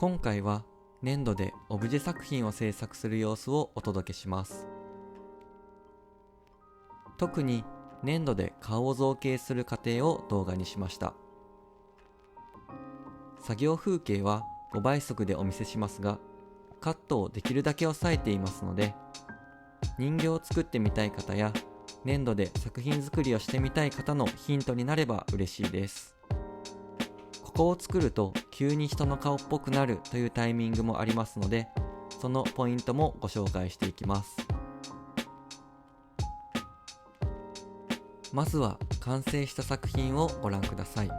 今回は粘土でオブジェ作品を制作する様子をお届けします。特に粘土で顔を造形する過程を動画にしました。作業風景は5倍速でお見せしますが、カットをできるだけ抑えていますので、人形を作ってみたい方や粘土で作品作りをしてみたい方のヒントになれば嬉しいです。ここを作ると急に人の顔っぽくなるというタイミングもありますので、そのポイントもご紹介していきます。まずは完成した作品をご覧ください。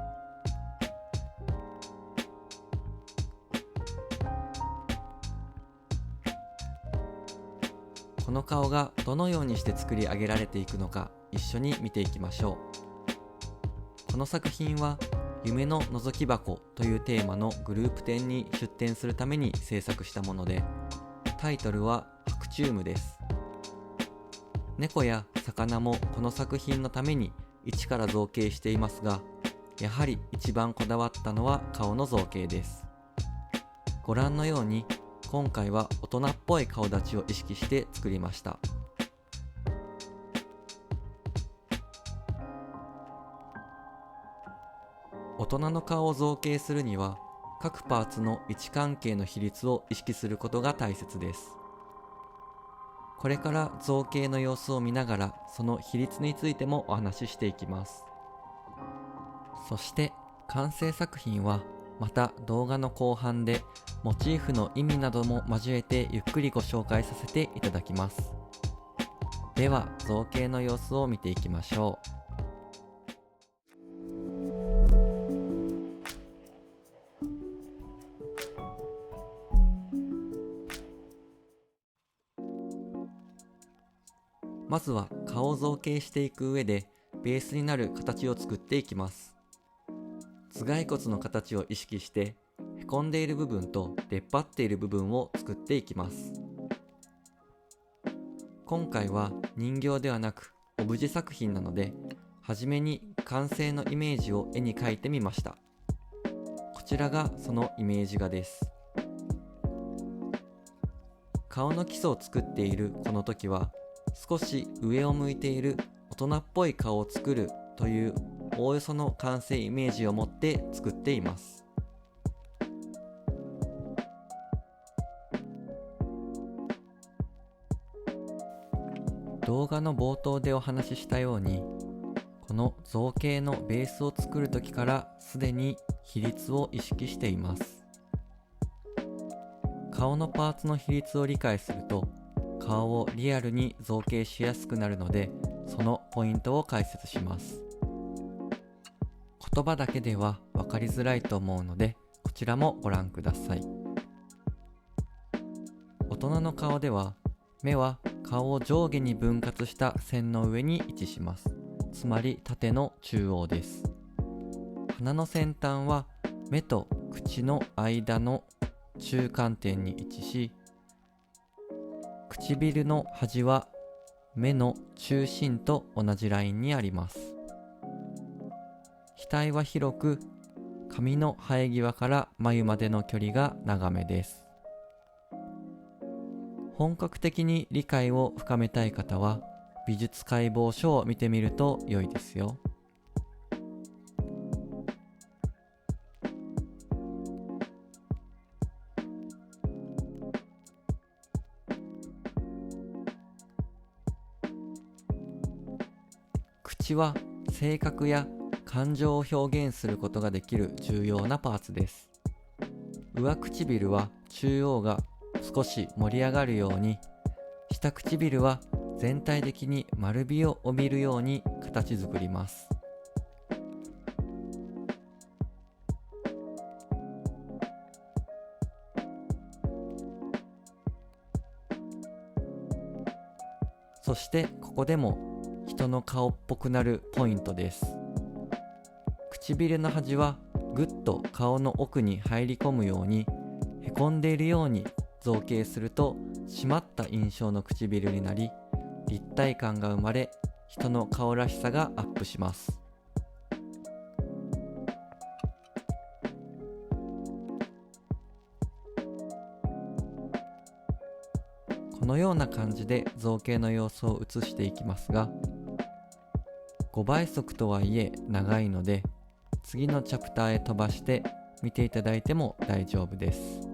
この顔がどのようにして作り上げられていくのか一緒に見ていきましょう。この作品は夢の覗き箱というテーマのグループ展に出展するために制作したもので、タイトルは白チュームです。猫や魚もこの作品のために一から造形していますが、やはり一番こだわったのは顔の造形です。ご覧のように今回は大人っぽい顔立ちを意識して作りました。大人の顔を造形するには、各パーツの位置関係の比率を意識することが大切です。これから造形の様子を見ながら、その比率についてもお話ししていきます。そして完成作品はまた動画の後半でモチーフの意味なども交えてゆっくりご紹介させていただきます。では造形の様子を見ていきましょう。まずは顔を造形していく上でベースになる形を作っていきます。頭蓋骨の形を意識してへこんでいる部分と出っ張っている部分を作っていきます。今回は人形ではなくオブジェ作品なので、はじめに完成のイメージを絵に描いてみました。こちらがそのイメージ画です。顔の基礎を作っているこの時は、少し上を向いている大人っぽい顔を作るというおおよその完成イメージを持って作っています。動画の冒頭でお話ししたように、この造形のベースを作る時からすでに比率を意識しています。顔のパーツの比率を理解すると、顔をリアルに造形しやすくなるので、そのポイントを解説します。言葉だけでは分かりづらいと思うので、こちらもご覧ください。大人の顔では、目は顔を上下に分割した線の上に位置します。つまり縦の中央です。鼻の先端は目と口の間の中間点に位置し、唇の端は目の中心と同じラインにあります。額は広く、髪の生え際から眉までの距離が長めです。本格的に理解を深めたい方は、美術解剖書を見てみると良いですよ。口は性格や感情を表現することができる重要なパーツです。上唇は中央が少し盛り上がるように、下唇は全体的に丸みを帯びるように形作ります。そしてここでも人の顔っぽくなるポイントです。唇の端はぐっと顔の奥に入り込むように、へこんでいるように造形すると締まった印象の唇になり、立体感が生まれ、人の顔らしさがアップします。このような感じで造形の様子を映していきますが、5倍速とはいえ長いので、次のチャプターへ飛ばして見ていただいても大丈夫です。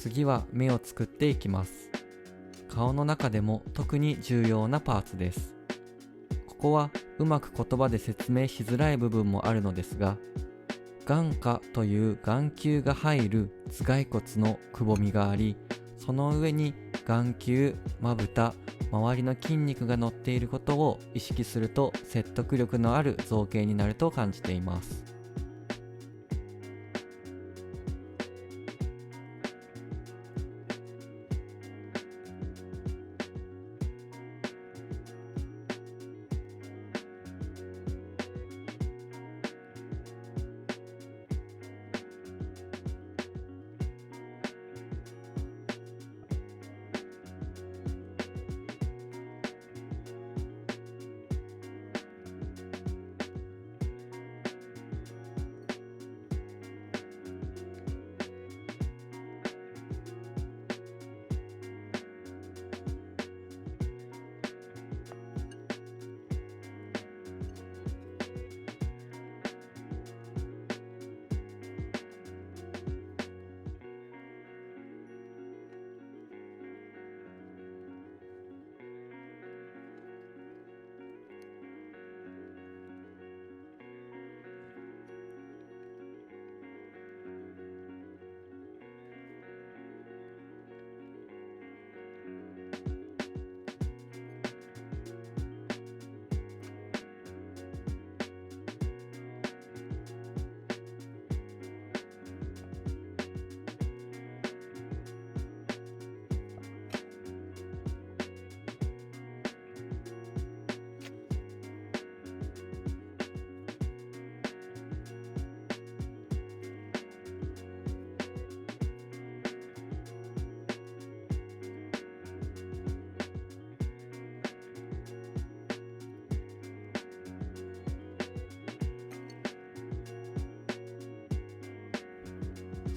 次は目を作っていきます。顔の中でも特に重要なパーツです。ここはうまく言葉で説明しづらい部分もあるのですが、眼下という眼球が入る頭蓋骨のくぼみがあり、その上に眼球、まぶた、周りの筋肉が乗っていることを意識すると説得力のある造形になると感じています。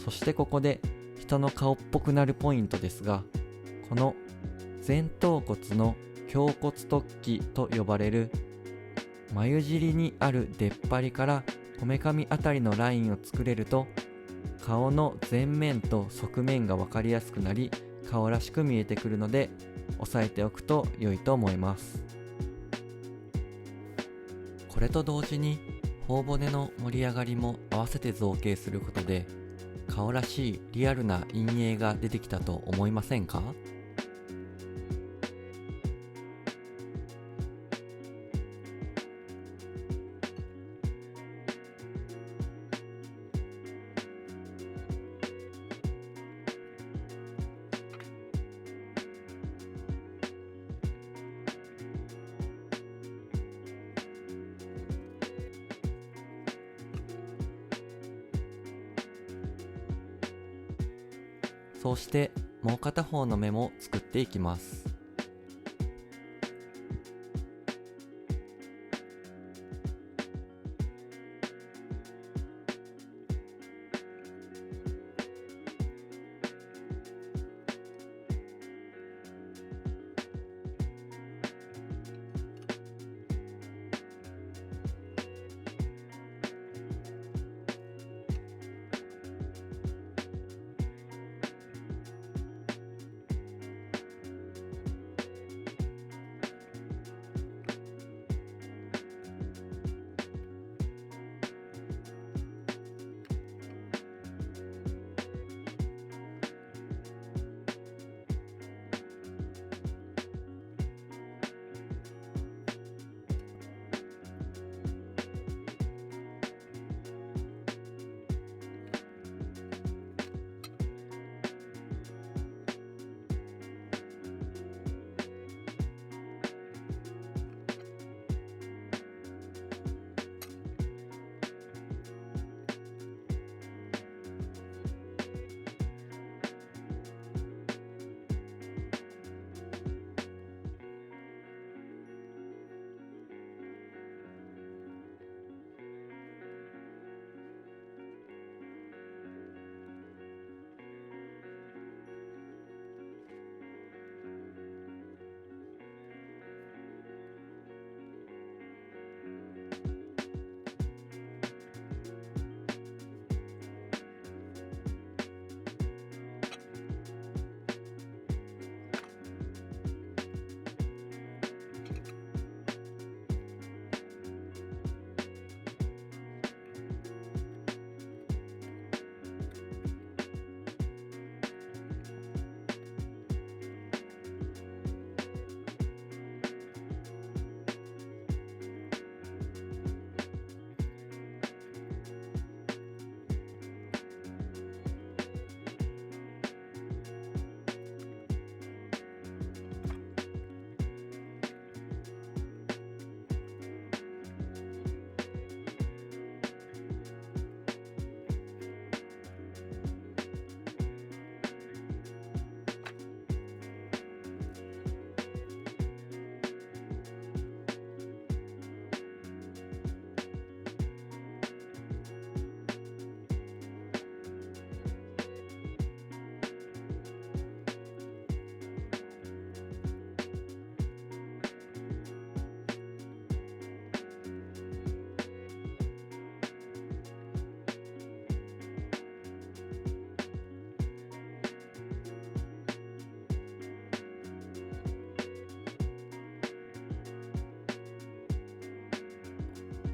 そしてここで人の顔っぽくなるポイントですが、この前頭骨の胸骨突起と呼ばれる眉尻にある出っ張りからこめかみあたりのラインを作れると顔の前面と側面が分かりやすくなり、顔らしく見えてくるので押さえておくと良いと思います。これと同時に頬骨の盛り上がりも合わせて造形することで、顔らしいリアルな陰影が出てきたと思いませんか？そうしてもう片方の目も作っていきます。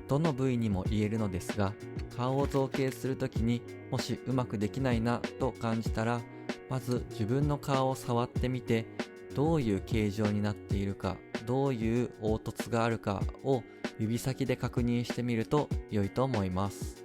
どの部位にも言えるのですが、顔を造形するときにもしうまくできないなと感じたら、まず自分の顔を触ってみて、どういう形状になっているか、どういう凹凸があるかを指先で確認してみると良いと思います。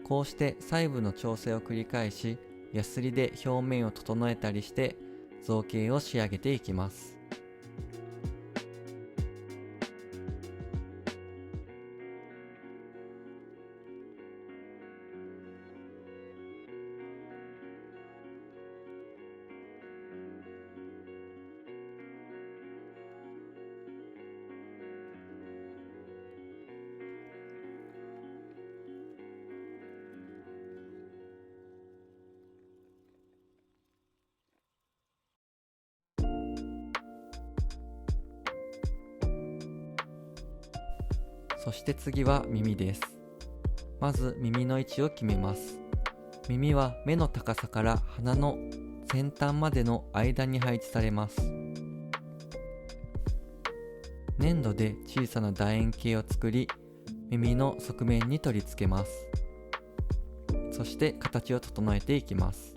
こうして細部の調整を繰り返し、ヤスリで表面を整えたりして造形を仕上げていきます。そして次は耳です。まず耳の位置を決めます。耳は目の高さから鼻の先端までの間に配置されます。粘土で小さな楕円形を作り、耳の側面に取り付けます。そして形を整えていきます。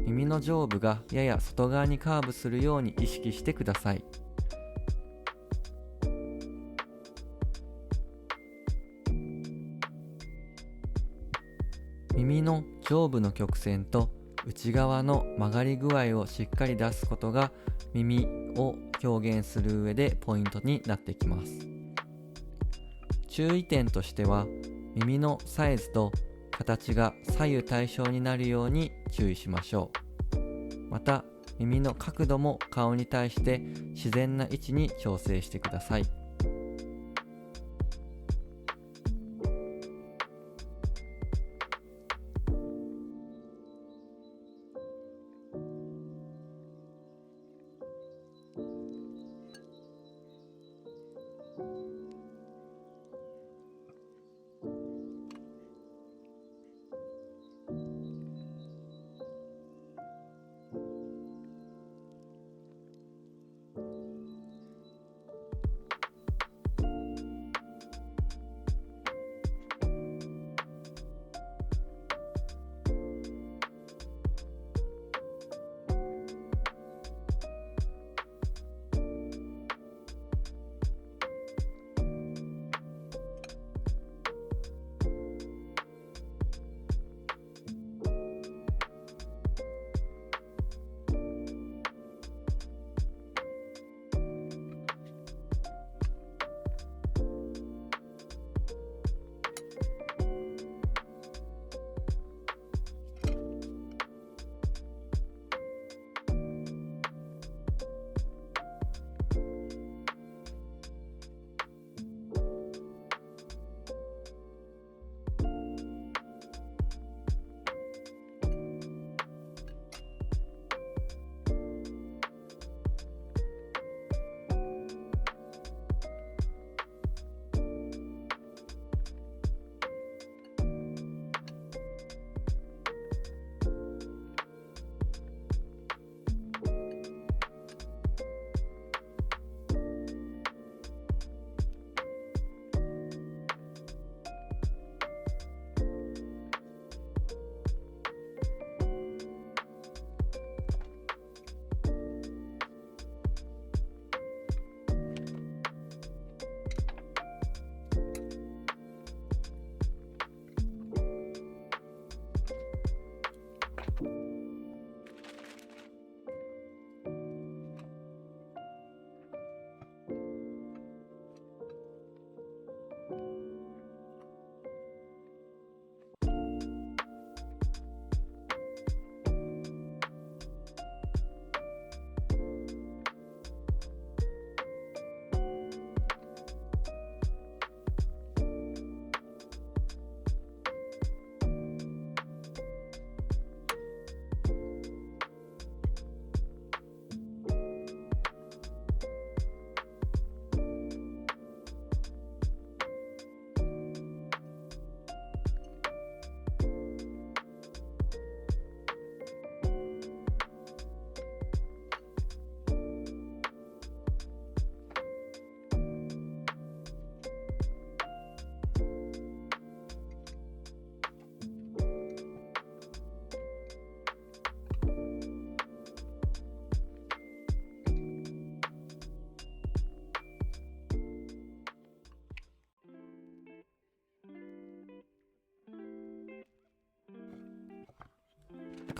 耳の上部がやや外側にカーブするように意識してください。耳の上部の曲線と内側の曲がり具合をしっかり出すことが耳を表現する上でポイントになってきます。注意点としては、耳のサイズと形が左右対称になるように注意しましょう。また、耳の角度も顔に対して自然な位置に調整してください。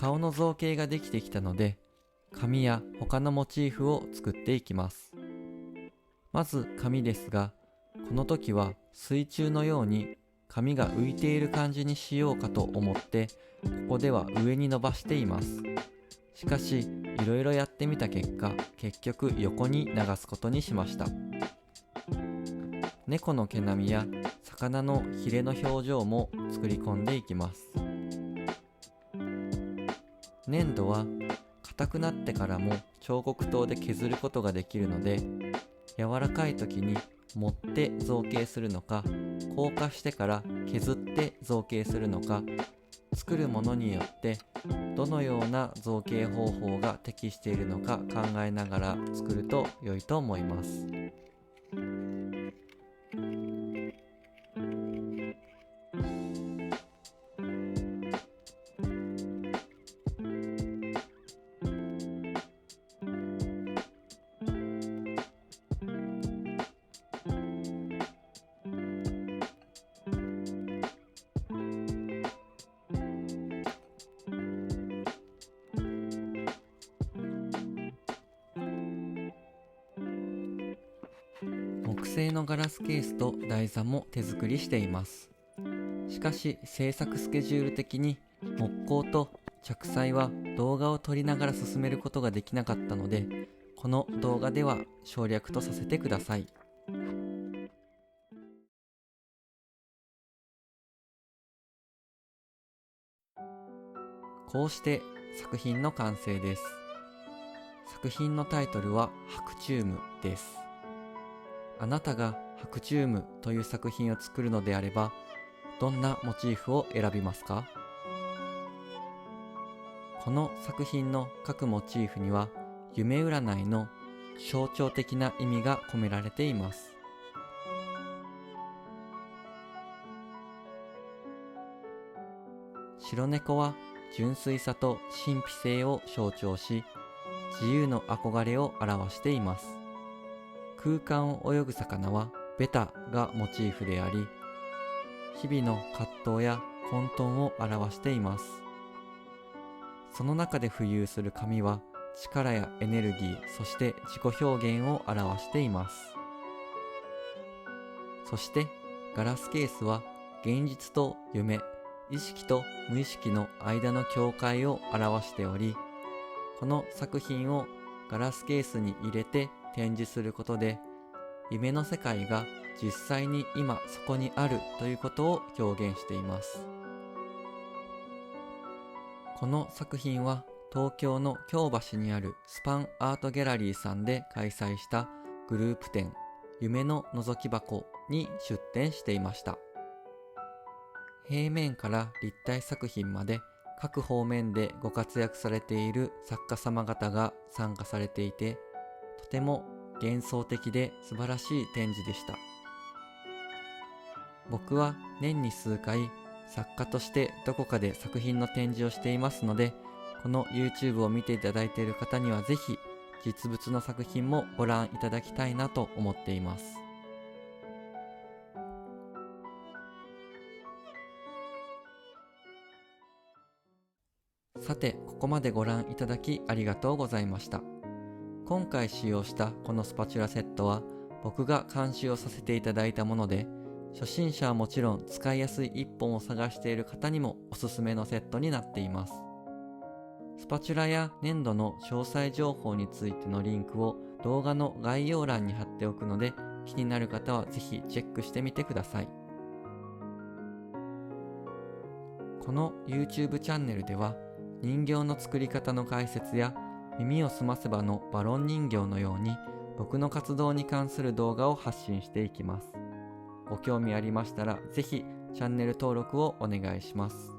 顔の造形ができてきたので、髪や他のモチーフを作っていきます。まず髪ですが、この時は水中のように髪が浮いている感じにしようかと思って、ここでは上に伸ばしています。しかし、いろいろやってみた結果、結局横に流すことにしました。猫の毛並みや魚のヒレの表情も作り込んでいきます。粘土は硬くなってからも彫刻刀で削ることができるので、柔らかい時に持って造形するのか、硬化してから削って造形するのか、作るものによってどのような造形方法が適しているのか考えながら作ると良いと思います。木製のガラスケースと台座も手作りしています。しかし制作スケジュール的に木工と着彩は動画を撮りながら進めることができなかったので、この動画では省略とさせてください。こうして作品の完成です。作品のタイトルは白チュームです。あなたが白チュームという作品を作るのであれば、どんなモチーフを選びますか？この作品の各モチーフには夢占いの象徴的な意味が込められています。白猫は純粋さと神秘性を象徴し、自由の憧れを表しています。空間を泳ぐ魚はベタがモチーフであり、日々の葛藤や混沌を表しています。その中で浮遊する紙は力やエネルギー、そして自己表現を表しています。そしてガラスケースは現実と夢、意識と無意識の間の境界を表しており、この作品をガラスケースに入れて展示することで、夢の世界が実際に今そこにあるということを表現しています。この作品は東京の京橋にあるスパンアートギャラリーさんで開催したグループ展夢の覗き箱に出展していました。平面から立体作品まで各方面でご活躍されている作家様方が参加されていて、とても幻想的で素晴らしい展示でした。僕は年に数回作家としてどこかで作品の展示をしていますので、この YouTube を見ていただいている方にはぜひ実物の作品もご覧いただきたいなと思っています。さて、ここまでご覧いただきありがとうございました。今回使用したこのスパチュラセットは僕が監修をさせていただいたもので、初心者はもちろん使いやすい一本を探している方にもおすすめのセットになっています。スパチュラや粘土の詳細情報についてのリンクを動画の概要欄に貼っておくので、気になる方はぜひチェックしてみてください。この YouTube チャンネルでは人形の作り方の解説や耳をすませばのバロン人形のように僕の活動に関する動画を発信していきます。ご興味ありましたらぜひチャンネル登録をお願いします。